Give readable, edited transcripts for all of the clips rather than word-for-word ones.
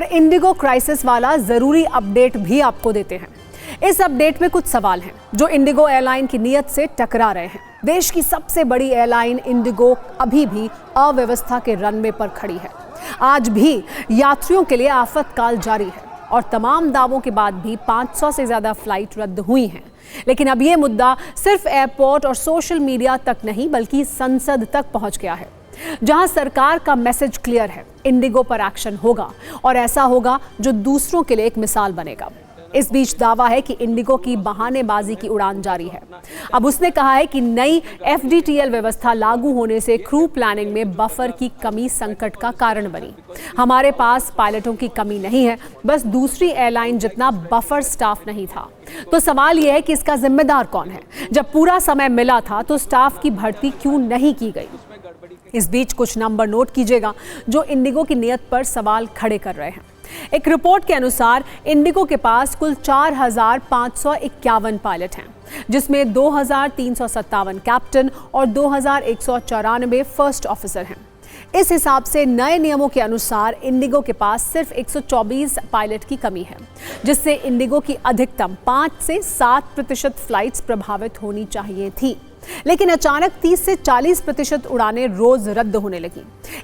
Indigo crisis वाला जरूरी update भी आपको देते हैं। इस अपडेट में कुछ सवाल हैं जो इंडिगो एयरलाइन की नीयत से टकरा रहे हैं। देश की सबसे बड़ी एयरलाइन इंडिगो अभी भी अव्यवस्था के रनवे पर खड़ी है। आज भी यात्रियों के लिए आफतकाल जारी है और तमाम दावों के बाद भी 500 से ज्यादा फ्लाइट रद्द हुई हैं। लेकिन अब ये मुद्दा सिर्फ एयरपोर्ट और सोशल मीडिया तक नहीं बल्कि संसद तक पहुंच गया है, जहां सरकार का मैसेज क्लियर है, इंडिगो पर एक्शन होगा और ऐसा होगा जो दूसरों के लिए एक मिसाल बनेगा। इस बीच दावा है कि इंडिगो की बहानेबाजी की उड़ान जारी है। अब उसने कहा है कि नई FDTL व्यवस्था लागू होने से क्रू प्लानिंग में बफर की कमी संकट का कारण बनी। हमारे पास पायलटों की कमी नहीं है, बस दूसरी एयरलाइन जितना बफर स्टाफ नहीं था। तो सवाल यह है कि इसका जिम्मेदार कौन है? जब पूरा समय मिला था तो स्टाफ की भर्ती क्यों नहीं की गई? इस बीच कुछ नंबर नोट कीजिएगा जो इंडिगो की नीयत पर सवाल खड़े कर रहे हैं। एक रिपोर्ट के अनुसार इंडिगो के पास कुल 4,551 पायलट हैं, जिसमें 2,357 कैप्टन और 2,194 फर्स्ट ऑफिसर हैं। इस हिसाब से नए नियमों के अनुसार इंडिगो के पास सिर्फ 124 पायलट की कमी है, जिससे इंडिगो की अधिकतम 5 से 7% फ्लाइट्स प्रभावित होनी चाहिए थी। लेकिन अचानक 30 से 40% उड़ानें रोज रद्द होने लगी।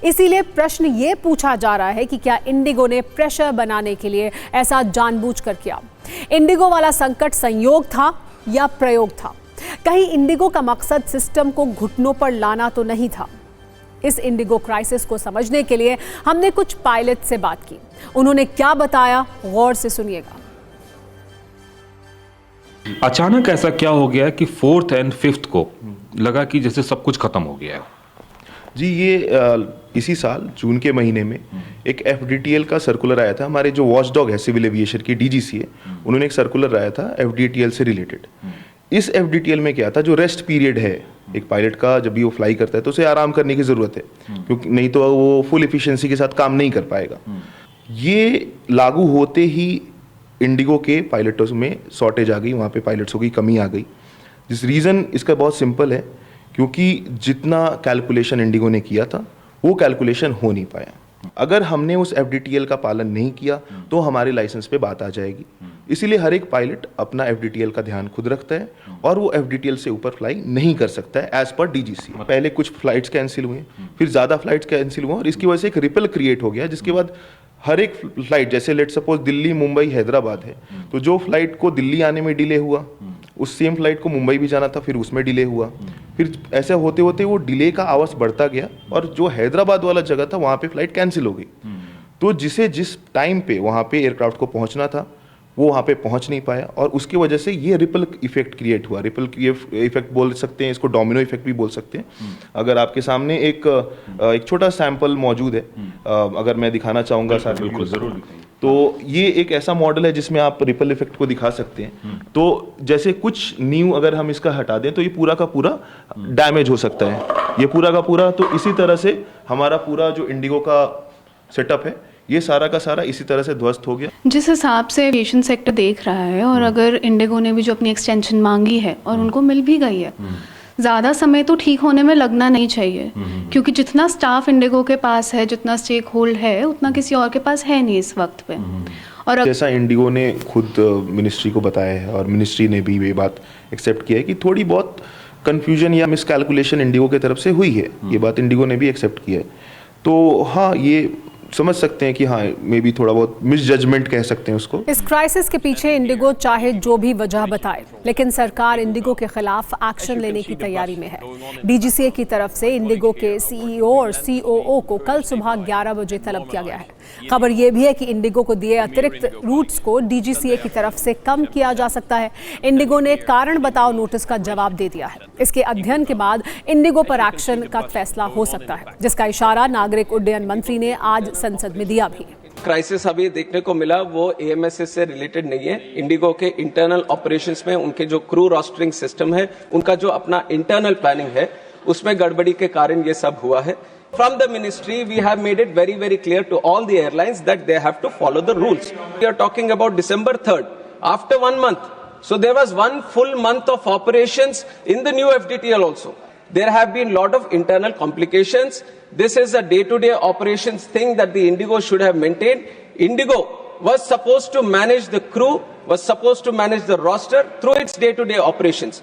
इसीलिए प्रश्न ये पूछा जा रहा है कि क्या इंडिगो ने प्रेशर बनाने के लिए ऐसा जानबूझकर किया? इंडिगो वाला संकट संयोग था या प्रयोग था? कहीं इंडिगो का मकसद सिस्टम को घुटनों पर लाना तो नहीं था? इस इंडिगो क्राइसिस को समझने के लिए हमने कुछ पायलट से बात की। उन्होंने क्या बताया, गौर से सुनिएगा। अचानक ऐसा क्या हो गया कि 4th और 5th को लगा कि जैसे सब कुछ खत्म हो गया है? जी, ये इसी साल जून के महीने में एक FDTL का सर्कुलर आया था। हमारे जो वॉचडॉग है सिविल एविएशन की DGCA, उन्होंने एक सर्कुलर आया था FDTL से रिलेटेड। इस FDTL में क्या था, जो रेस्ट पीरियड है एक पायलट का, जब भी वो फ्लाई करता है तो उसे आराम करने की ज़रूरत है, क्योंकि नहीं तो वो फुल एफिशिएंसी के साथ काम नहीं कर पाएगा। ये लागू होते ही इंडिगो के पायलटों में शॉर्टेज आ गई, वहाँ पे पायलट्सों की कमी आ गई। जिस रीज़न इसका बहुत सिंपल है, क्योंकि जितना कैलकुलेशन इंडिगो ने किया था वो कैलकुलेशन हो नहीं पाया। अगर हमने उस FDTL का पालन नहीं किया तो हमारे लाइसेंस पे बात आ जाएगी। इसीलिए हर एक पायलट अपना FDTL का ध्यान खुद रखता है और वो FDTL से ऊपर फ्लाई नहीं कर सकता है एज पर DGC। पहले कुछ फ्लाइट्स कैंसिल हुए, फिर ज़्यादा फ्लाइट्स कैंसिल हुए और इसकी वजह से एक रिपल क्रिएट हो गया, जिसके बाद हर एक फ्लाइट, जैसे लेट सपोज दिल्ली मुंबई हैदराबाद है, तो जो फ्लाइट को दिल्ली आने में डिले हुआ, उस सेम फ्लाइट को मुंबई भी जाना था, फिर उसमें डिले हुआ। फिर ऐसे होते होते वो डिले का आवर्स बढ़ता गया और जो हैदराबाद वाला जगह था वहाँ पे फ्लाइट कैंसिल हो गई। तो जिसे जिस टाइम पे वहाँ पे एयरक्राफ्ट को पहुँचना था वो वहाँ पे पहुँच नहीं पाया और उसकी वजह से ये रिपल इफेक्ट क्रिएट हुआ। रिपल इफेक्ट बोल सकते हैं इसको, डोमिनो इफेक्ट भी बोल सकते हैं। अगर आपके सामने एक छोटा सैंपल मौजूद है, अगर मैं दिखाना चाहूँगा सर, बिल्कुल ज़रूर दिखाइए। तो ये एक ऐसा मॉडल है जिसमें आप रिपल इफेक्ट को दिखा सकते हैं। तो जैसे कुछ न्यू अगर हम इसका हटा दें तो ये पूरा का पूरा डैमेज हो सकता है, ये पूरा का पूरा। तो इसी तरह से हमारा पूरा जो इंडिगो का सेटअप है ये सारा का सारा इसी तरह से ध्वस्त हो गया। जिस हिसाब से एविएशन सेक्टर देख रहा है और अगर इंडिगो ने भी जो अपनी एक्सटेंशन मांगी है और उनको मिल भी गई है, ज़्यादा समय तो ठीक होने में लगना नहीं चाहिए, क्योंकि जितना स्टाफ इंडिगो के पास है, जितना स्टेक होल्ड है, उतना किसी और के पास है नहीं इस वक्त पे। और जैसा इंडिगो ने खुद मिनिस्ट्री को बताया है और मिनिस्ट्री ने भी ये बात एक्सेप्ट किया है कि थोड़ी बहुत कन्फ्यूजन या मिसकैलकुलेशन इंडिगो की तरफ से हुई है, ये बात इंडिगो ने भी एक्सेप्ट किया है। तो हाँ, ये समझ सकते हैं कि हाँ, मे बी थोड़ा बहुत मिसजजमेंट कह सकते हैं उसको। इस क्राइसिस के पीछे इंडिगो चाहे जो भी वजह बताए, लेकिन सरकार इंडिगो के खिलाफ एक्शन लेने की तैयारी में है। DGCA की तरफ से इंडिगो के CEO और COO को कल सुबह 11 बजे तलब किया गया है। खबर यह भी है कि इंडिगो को दिए अतिरिक्त रूट्स को DGCA की तरफ से कम किया जा सकता है। इंडिगो ने कारण बताओ नोटिस का जवाब दे दिया है। इसके अध्ययन के बाद इंडिगो पर एक्शन का फैसला हो सकता है, जिसका इशारा नागरिक उड्डयन मंत्री ने आज संसद में दिया भी। क्राइसिस अभी देखने को मिला वो AMSS से रिलेटेड नहीं है। इंडिगो के इंटरनल ऑपरेशंस में उनके जो क्रू रोस्टरिंग सिस्टम है, उनका जो अपना इंटरनल प्लानिंग है, उसमें गड़बड़ी के कारण ये सब हुआ है। From the ministry, we have made it very, very clear to all the airlines that they have to follow the rules. We are talking about December 3rd, after 1 month. So there was 1 full month of operations in the new FDTL also. There have been lot of internal complications. This is a day-to-day operations thing that the Indigo should have maintained. Indigo was supposed to manage the crew, was supposed to manage the roster through its day-to-day operations.